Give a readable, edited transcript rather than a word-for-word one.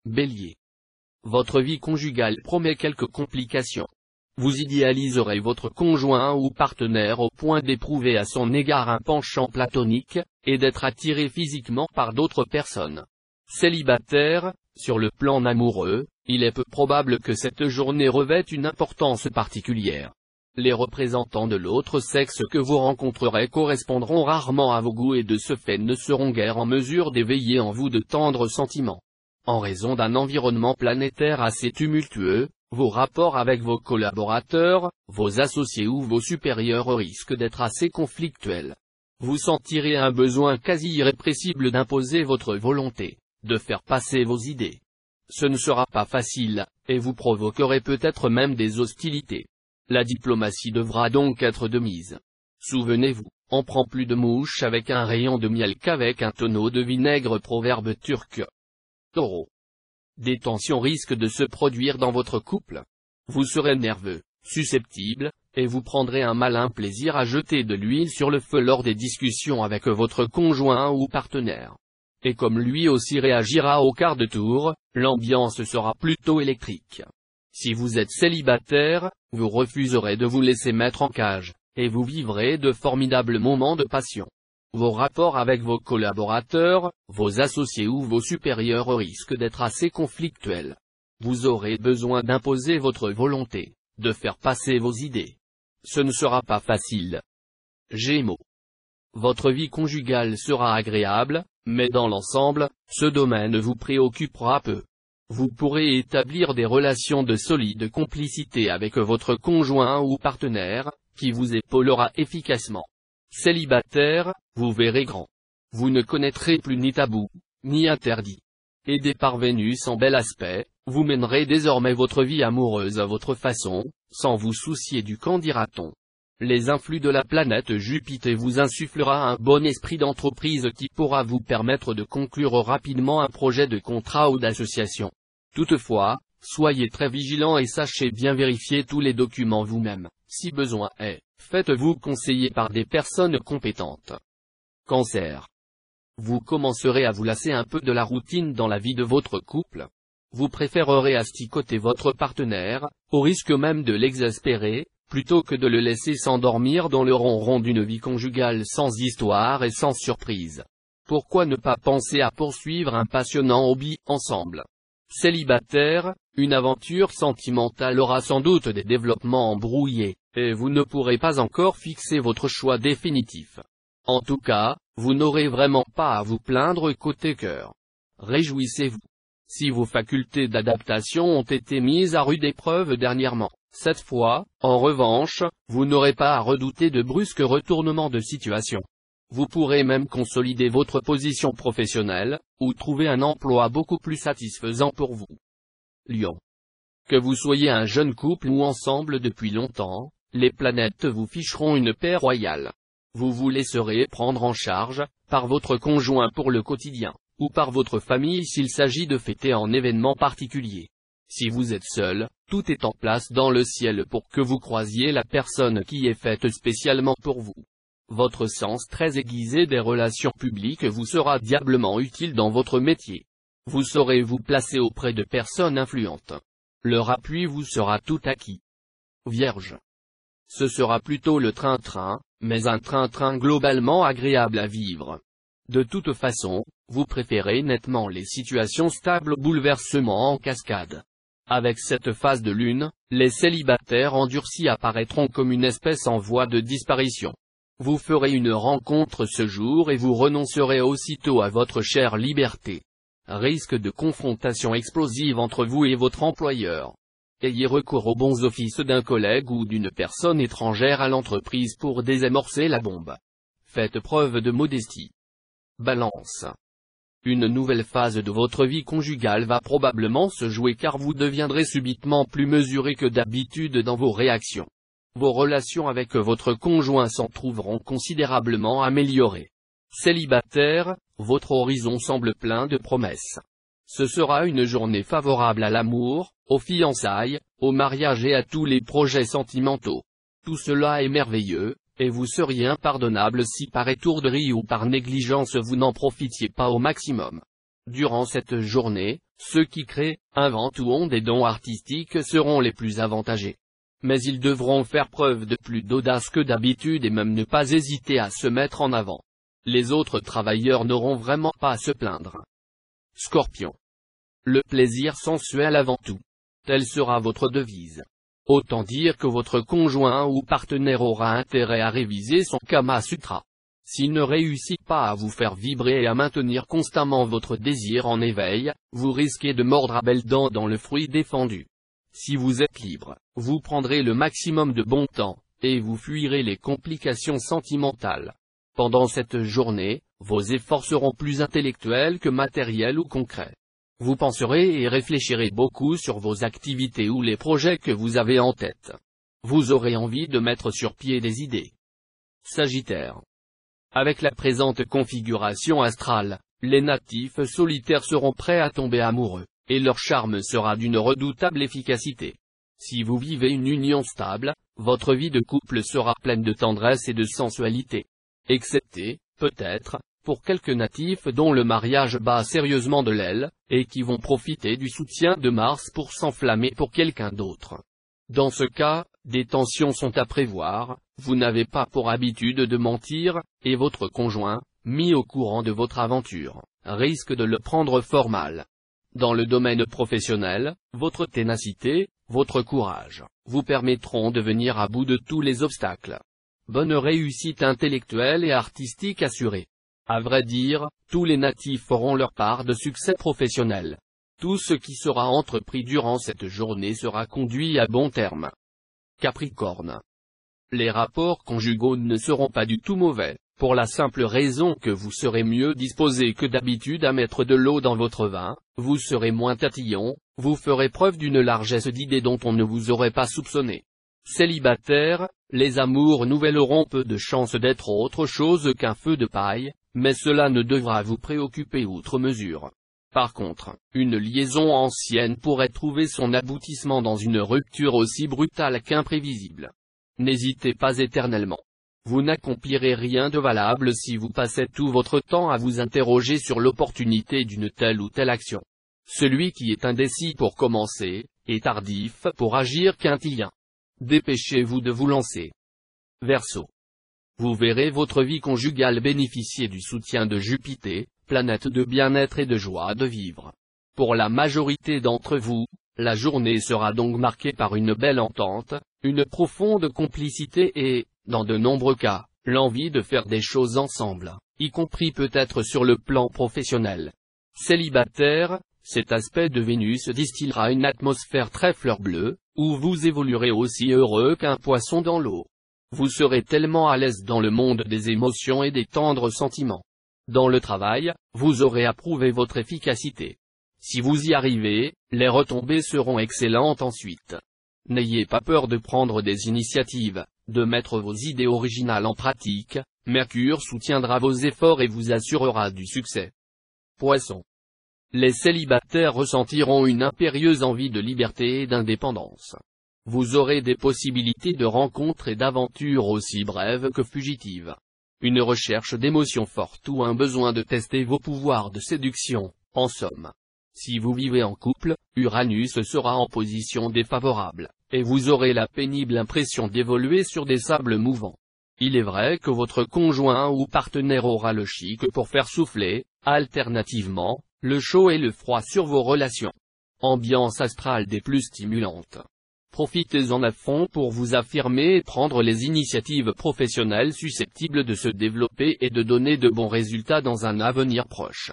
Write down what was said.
Bélier. Votre vie conjugale promet quelques complications. Vous idéaliserez votre conjoint ou partenaire au point d'éprouver à son égard un penchant platonique, et d'être attiré physiquement par d'autres personnes. Célibataire, sur le plan amoureux, il est peu probable que cette journée revête une importance particulière. Les représentants de l'autre sexe que vous rencontrerez correspondront rarement à vos goûts et de ce fait ne seront guère en mesure d'éveiller en vous de tendres sentiments. En raison d'un environnement planétaire assez tumultueux, vos rapports avec vos collaborateurs, vos associés ou vos supérieurs risquent d'être assez conflictuels. Vous sentirez un besoin quasi irrépressible d'imposer votre volonté, de faire passer vos idées. Ce ne sera pas facile, et vous provoquerez peut-être même des hostilités. La diplomatie devra donc être de mise. Souvenez-vous, on prend plus de mouches avec un rayon de miel qu'avec un tonneau de vinaigre, proverbe turc. Taureau. Des tensions risquent de se produire dans votre couple. Vous serez nerveux, susceptible, et vous prendrez un malin plaisir à jeter de l'huile sur le feu lors des discussions avec votre conjoint ou partenaire. Et comme lui aussi réagira au quart de tour, l'ambiance sera plutôt électrique. Si vous êtes célibataire, vous refuserez de vous laisser mettre en cage, et vous vivrez de formidables moments de passion. Vos rapports avec vos collaborateurs, vos associés ou vos supérieurs risquent d'être assez conflictuels. Vous aurez besoin d'imposer votre volonté, de faire passer vos idées. Ce ne sera pas facile. Gémeaux. Votre vie conjugale sera agréable, mais dans l'ensemble, ce domaine vous préoccupera peu. Vous pourrez établir des relations de solide complicité avec votre conjoint ou partenaire, qui vous épaulera efficacement. Célibataire, vous verrez grand. Vous ne connaîtrez plus ni tabou, ni interdit. Aidé par Vénus en bel aspect, vous mènerez désormais votre vie amoureuse à votre façon, sans vous soucier du qu'en dira-t-on. Les influx de la planète Jupiter vous insufflera un bon esprit d'entreprise qui pourra vous permettre de conclure rapidement un projet de contrat ou d'association. Toutefois, soyez très vigilant et sachez bien vérifier tous les documents vous-même, si besoin est. Faites-vous conseiller par des personnes compétentes. Cancer. Vous commencerez à vous lasser un peu de la routine dans la vie de votre couple. Vous préférerez asticoter votre partenaire, au risque même de l'exaspérer, plutôt que de le laisser s'endormir dans le ronron d'une vie conjugale sans histoire et sans surprise. Pourquoi ne pas penser à poursuivre un passionnant hobby ensemble? Célibataire, une aventure sentimentale aura sans doute des développements embrouillés, et vous ne pourrez pas encore fixer votre choix définitif. En tout cas, vous n'aurez vraiment pas à vous plaindre côté cœur. Réjouissez-vous. Si vos facultés d'adaptation ont été mises à rude épreuve dernièrement, cette fois, en revanche, vous n'aurez pas à redouter de brusques retournements de situation. Vous pourrez même consolider votre position professionnelle, ou trouver un emploi beaucoup plus satisfaisant pour vous. Lion. Que vous soyez un jeune couple ou ensemble depuis longtemps, les planètes vous ficheront une paix royale. Vous vous laisserez prendre en charge, par votre conjoint pour le quotidien, ou par votre famille s'il s'agit de fêter en événement particulier. Si vous êtes seul, tout est en place dans le ciel pour que vous croisiez la personne qui est faite spécialement pour vous. Votre sens très aiguisé des relations publiques vous sera diablement utile dans votre métier. Vous saurez vous placer auprès de personnes influentes. Leur appui vous sera tout acquis. Vierge. Ce sera plutôt le train-train, mais un train-train globalement agréable à vivre. De toute façon, vous préférez nettement les situations stables aux bouleversements en cascade. Avec cette phase de lune, les célibataires endurcis apparaîtront comme une espèce en voie de disparition. Vous ferez une rencontre ce jour et vous renoncerez aussitôt à votre chère liberté. Risque de confrontation explosive entre vous et votre employeur. Ayez recours aux bons offices d'un collègue ou d'une personne étrangère à l'entreprise pour désamorcer la bombe. Faites preuve de modestie. Balance. Une nouvelle phase de votre vie conjugale va probablement se jouer car vous deviendrez subitement plus mesuré que d'habitude dans vos réactions. Vos relations avec votre conjoint s'en trouveront considérablement améliorées. Célibataire, votre horizon semble plein de promesses. Ce sera une journée favorable à l'amour, aux fiançailles, au mariage et à tous les projets sentimentaux. Tout cela est merveilleux, et vous seriez impardonnable si par étourderie ou par négligence vous n'en profitiez pas au maximum. Durant cette journée, ceux qui créent, inventent ou ont des dons artistiques seront les plus avantagés. Mais ils devront faire preuve de plus d'audace que d'habitude et même ne pas hésiter à se mettre en avant. Les autres travailleurs n'auront vraiment pas à se plaindre. Scorpion. Le plaisir sensuel avant tout. Telle sera votre devise. Autant dire que votre conjoint ou partenaire aura intérêt à réviser son Kama Sutra. S'il ne réussit pas à vous faire vibrer et à maintenir constamment votre désir en éveil, vous risquez de mordre à belles dents dans le fruit défendu. Si vous êtes libre, vous prendrez le maximum de bon temps, et vous fuirez les complications sentimentales. Pendant cette journée, vos efforts seront plus intellectuels que matériels ou concrets. Vous penserez et réfléchirez beaucoup sur vos activités ou les projets que vous avez en tête. Vous aurez envie de mettre sur pied des idées. Sagittaire. Avec la présente configuration astrale, les natifs solitaires seront prêts à tomber amoureux, et leur charme sera d'une redoutable efficacité. Si vous vivez une union stable, votre vie de couple sera pleine de tendresse et de sensualité. Excepté, peut-être, pour quelques natifs dont le mariage bat sérieusement de l'aile, et qui vont profiter du soutien de Mars pour s'enflammer pour quelqu'un d'autre. Dans ce cas, des tensions sont à prévoir, vous n'avez pas pour habitude de mentir, et votre conjoint, mis au courant de votre aventure, risque de le prendre fort mal. Dans le domaine professionnel, votre ténacité, votre courage, vous permettront de venir à bout de tous les obstacles. Bonne réussite intellectuelle et artistique assurée. À vrai dire, tous les natifs auront leur part de succès professionnel. Tout ce qui sera entrepris durant cette journée sera conduit à bon terme. Capricorne. Les rapports conjugaux ne seront pas du tout mauvais, pour la simple raison que vous serez mieux disposé que d'habitude à mettre de l'eau dans votre vin, vous serez moins tatillon, vous ferez preuve d'une largesse d'idées dont on ne vous aurait pas soupçonné. Célibataire, les amours nouvelles auront peu de chances d'être autre chose qu'un feu de paille, mais cela ne devra vous préoccuper outre mesure. Par contre, une liaison ancienne pourrait trouver son aboutissement dans une rupture aussi brutale qu'imprévisible. N'hésitez pas éternellement. Vous n'accomplirez rien de valable si vous passez tout votre temps à vous interroger sur l'opportunité d'une telle ou telle action. Celui qui est indécis pour commencer, est tardif pour agir quintillien. Dépêchez-vous de vous lancer. Verseau. Vous verrez votre vie conjugale bénéficier du soutien de Jupiter, planète de bien-être et de joie de vivre. Pour la majorité d'entre vous, la journée sera donc marquée par une belle entente, une profonde complicité et, dans de nombreux cas, l'envie de faire des choses ensemble, y compris peut-être sur le plan professionnel. Célibataire, cet aspect de Vénus distillera une atmosphère très fleur bleue, où vous évoluerez aussi heureux qu'un poisson dans l'eau. Vous serez tellement à l'aise dans le monde des émotions et des tendres sentiments. Dans le travail, vous aurez approuvé votre efficacité. Si vous y arrivez, les retombées seront excellentes ensuite. N'ayez pas peur de prendre des initiatives, de mettre vos idées originales en pratique, Mercure soutiendra vos efforts et vous assurera du succès. Poisson. Les célibataires ressentiront une impérieuse envie de liberté et d'indépendance. Vous aurez des possibilités de rencontres et d'aventures aussi brèves que fugitives. Une recherche d'émotions fortes ou un besoin de tester vos pouvoirs de séduction, en somme. Si vous vivez en couple, Uranus sera en position défavorable, et vous aurez la pénible impression d'évoluer sur des sables mouvants. Il est vrai que votre conjoint ou partenaire aura le chic pour faire souffler, alternativement, le chaud et le froid sur vos relations. Ambiance astrale des plus stimulantes. Profitez-en à fond pour vous affirmer et prendre les initiatives professionnelles susceptibles de se développer et de donner de bons résultats dans un avenir proche.